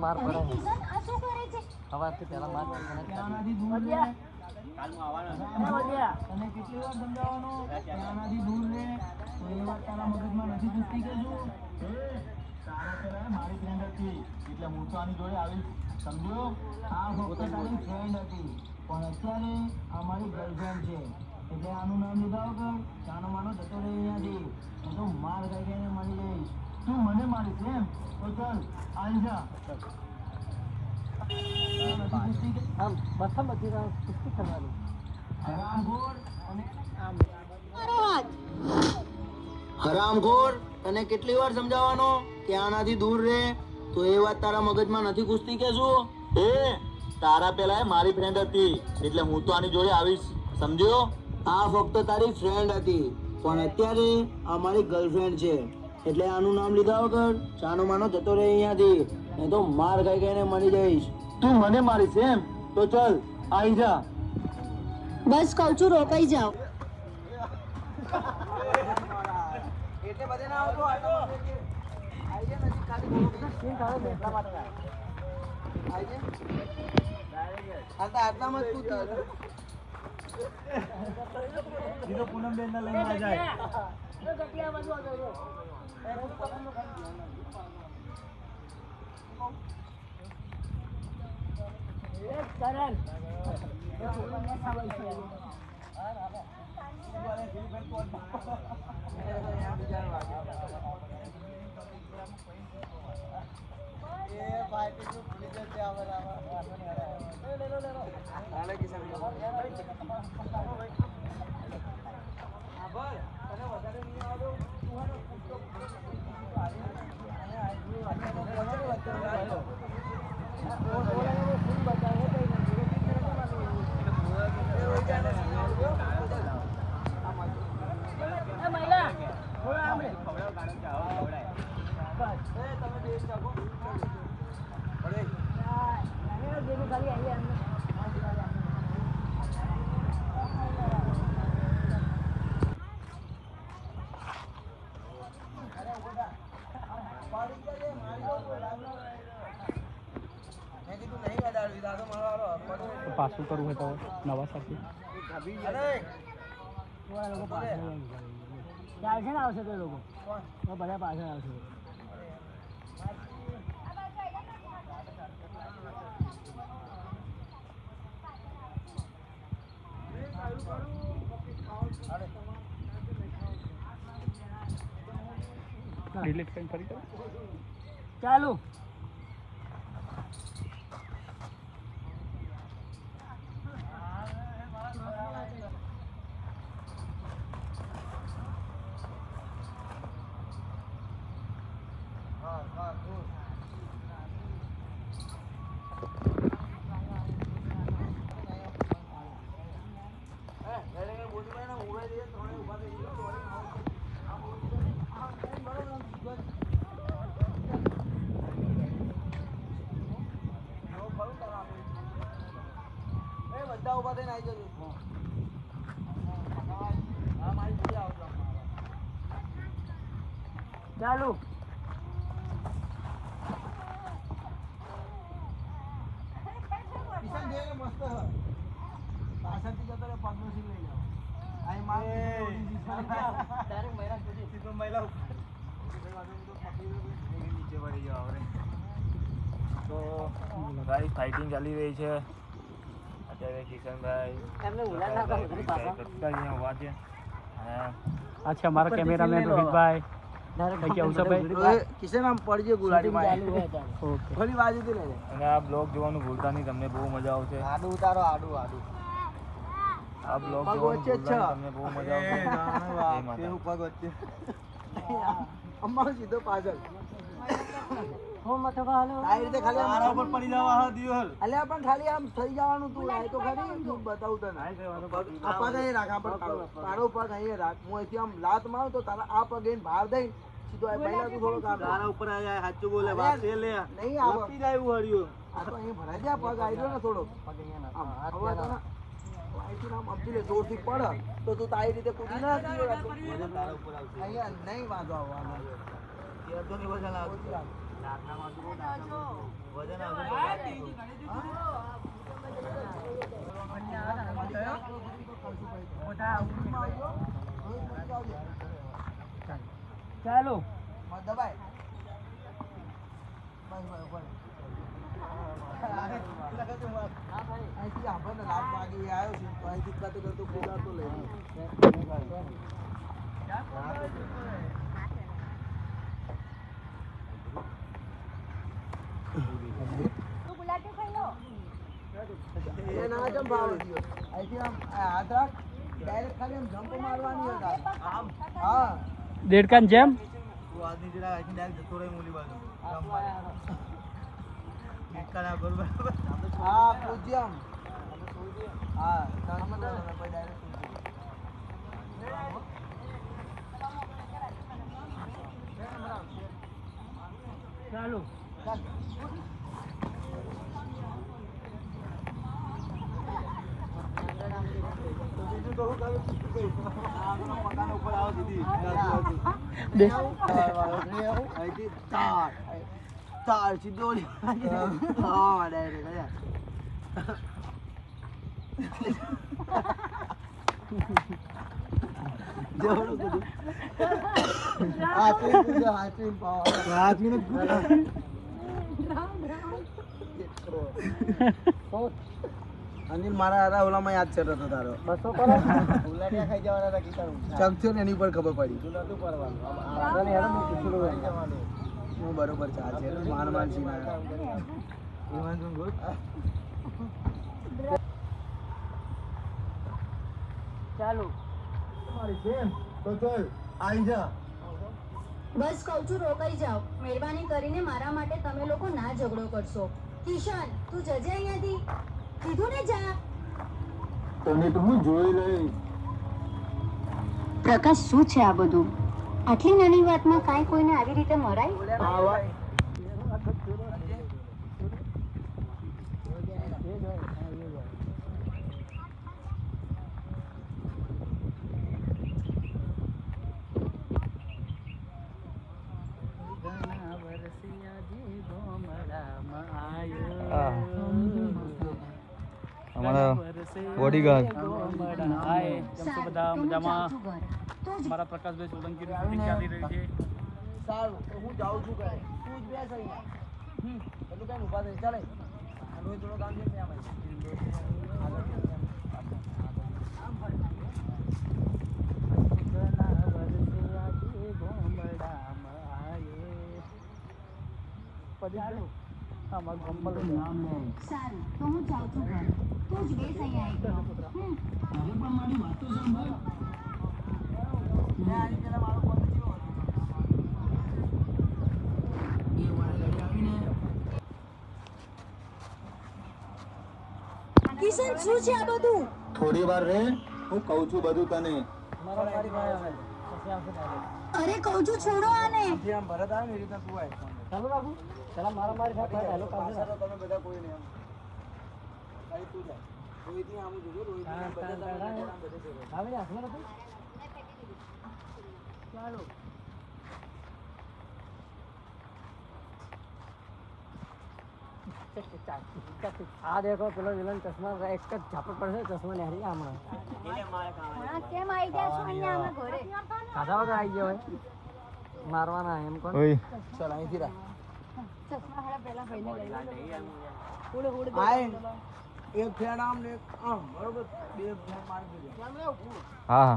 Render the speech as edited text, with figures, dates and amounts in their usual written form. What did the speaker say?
માર પડે સવારથી પહેલા માર પડે ત્યાંનાથી દૂર રહે. તને કેટલી વાર સમજાવવાનો ત્યાંનાથી દૂર રહે તો એ વાત તારા મગજમાં નથી ઘૂસતી કે શું? તારા પેલા મારી ફ્રેન્ડ હતી એટલે હું તો આની જોડે આવીશ, સમજ્યો? આ ફક્ત તારી ફ્રેન્ડ હતી પણ અત્યારે અમારી ગર્લફ્રેન્ડ છે એટલે આનું નામ લીધા વગર જાનો માનો જતો રહે અહીંયાથી. હું તો માર ખાઈ ખાઈને મળી જઈશ. તું મને મારીશ એમ? તો ચાલ આવી જા. આમ બસમ બધી પુષ્ટિ કરવાની હરામખોર, તને કેટલી વાર સમજાવવાનો કે આનાથી દૂર રહે તો એ વાત તારા મગજમાં નથી ઘૂસતી કે શું? તારા પેલા મારી ફ્રેન્ડ હતી એટલે હું તો આની જોડે આવીશ, સમજ્યો? આ ફક્ત તારી ફ્રેન્ડ હતી પણ અત્યારે અમારી ગર્લફ્રેન્ડ છે એટલે આનું નામ લીધા વગર ચાનો માનો જતો રહે અહીંયાથી, નહીં તો માર ખાઈ ખાઈને મરી જઈશ. તું મને મારીશ એમ? તો ચલ આવી જા. બસ કહું છું રોકાઈ જાઓ. એટલે બધે ના આવતો આટલો આવી જાય નજીક ખાલી બોલો સીન ખાવે ને એટલા માટે આવી જાય આટલામાં જ તું દીધો પૂનમ બેન ને લઈને આ જાય પાછું કરવું હોય તો નવા સાથે ચાલશે ને આવશે તો લોકો બધા પાછળ આવશે. ડિલીટ કરીને ફરી કરો. ચાલુ બધા ઉભા થઈને આવી જજો. ચાલુ મસ્ત પાછળથી જતો રે પગનું સીલ લઈ જાઓ. અહીં માર ડાયરેક્ટ મહિલા સુધી સીધો મહિલા નીચે પડી જાવ આપણે. તો ગાઈસ ફાઇટિંગ ચાલી રહી છે અત્યારે. કિશનભાઈ એમને ઉલાડ ના કરો પાછા અહીંયા ઉભા છે. અચ્છા મારા કેમેરામેન રોહિતભાઈ કિશન આમ પડજે ગુલાડીમાં ફરી બાજુથી લઈ જાય. અને આ બ્લોગ જોવાનું ભૂલતા નહીં, તમને બહુ મજા આવશે. આડું ઉતારો આડું આડું આ બ્લોગ જોવાનું તમને બહુ મજા આવશે. પગ વચ્ચે અમ્મા સીધો પાછળ આ રીતે ખાલી મારા ઉપર પડી જવા હા દિયોલ અલ્યા પણ ખાલી આમ થઈ જવાનું તું આ તો ખરી તું બતાવું તને આ પગ અહીં રાખ પણ તારો પગ અહીં રાખ. હું અહીંથી આમ લાત મારું તો તારા આ પગ એને બહાર દઈ સીધો આ પહેલા તું થોડો કામ તારા ઉપર આ સાચું બોલે વાત છે લે નહીં આવતી જાય એવું હર્યું આ તો અહીં ભરાઈ જા પગ આવી ગયો ને થોડો પગ અહીંયા ના હવે તો ના અહીંથી આમ અમથી લે જોરથી પડ તો તું તારી રીતે કૂદી ના તારા ઉપર આવશે અહીંયા નહીં વાંધો આવવાનો તો નહીં બજાલા ચાલો દબાય અહીંથી આપણને લાભ માગી આવ્યો છે તો અહીંથી કરતો કરતો પૂરા તો લઈ એ ના જમ ભાવ અહીંથી આમ હાથ રાખ ડાયરેક્ટ ખાલી આમ જમ્પ મારવાની હતા હા દેડકાન જેમ તું આદમી જરા અહીંથી ડાયરેક્ટ જતો રહે મૂલી બાજુ દેડકાના બરોબર હા પૂજ્યમ હા જમ્પ કરો ને પછી ડાયરેક્ટ ચાલો તાર સીધો હા ડાયરેક્ટ અનિલ મારા હારા ઓલામાં યાદ કરતો હતો તારો બસો કરો ઉલાટિયા ખાઈ જવાના હતા કીટાનું ચમચો ને એની પર ખબર પડી તું નતું પડવાનું હું બરોબર ચાલ છે માન માન છી ના ઈવન તું ગુડ ચાલો મારી બેન તો ચલ આવી જા બસ કહું છું રોકાઈ જાઓ. મહેરબાની કરીને મારા માટે તમે લોકો ના ઝઘડો કરશો. કિશન તું જજે અહીંયાથી. કીધું ને જા. તને તો હું જોઈ લઈ પ્રકાશ શું છે આ બધું? આટલી નાની વાતમાં કાંઈ કોઈને આવી રીતે મરાય? અમારા બોડીગાર્ડ બધા મજામાં. મારા પ્રકાશભાઈ સોલંકી શૂટિંગ ચાલી રહી છે. સારું તો હું જાઉં છું કઈ તું જ બેસ અહીંયા પેલું કઈ ઉભા થઈ ચાલે આનું થોડો કામ છે ત્યાં સારું તો હું જાઉં છું ઘરે. તું જ બેસ અહીંયા એકલો. કિશન શું છે આ બધું? થોડી વાર રે હું કહું છું બધું તને અરે કહું છું છોડો આને. આમ ભરત આવે ને એ રીતના તું આય ચાલો બાબુ ચાલો મારા મારી સાથે હેલો પાછળ તમે બધા કોઈ નહીં આમ ખાલી તું જા રોહિતની આમ જોજો રોહિતની આમ બધા તમે આમ બધે છે આવે હાથમાં નથી. ચાલો આ દેખો પેલો વિલન ચશ્મા એક જ ઝાપટ પડશે ચશ્મા ને હરી હમણાં કેમ આવી ગયા છો અહીંયા અમે ઘરે? ખાધા વગર આવી ગયો હોય મારવાના એમ કોણ ચાલ અહીંથી રાખ ચશ્મા હાડા પહેલા ભાઈને લઈ લો. આય એક ફેર આમ ને એક આમ બરોબર બે ફેર મારી દીધો હા હા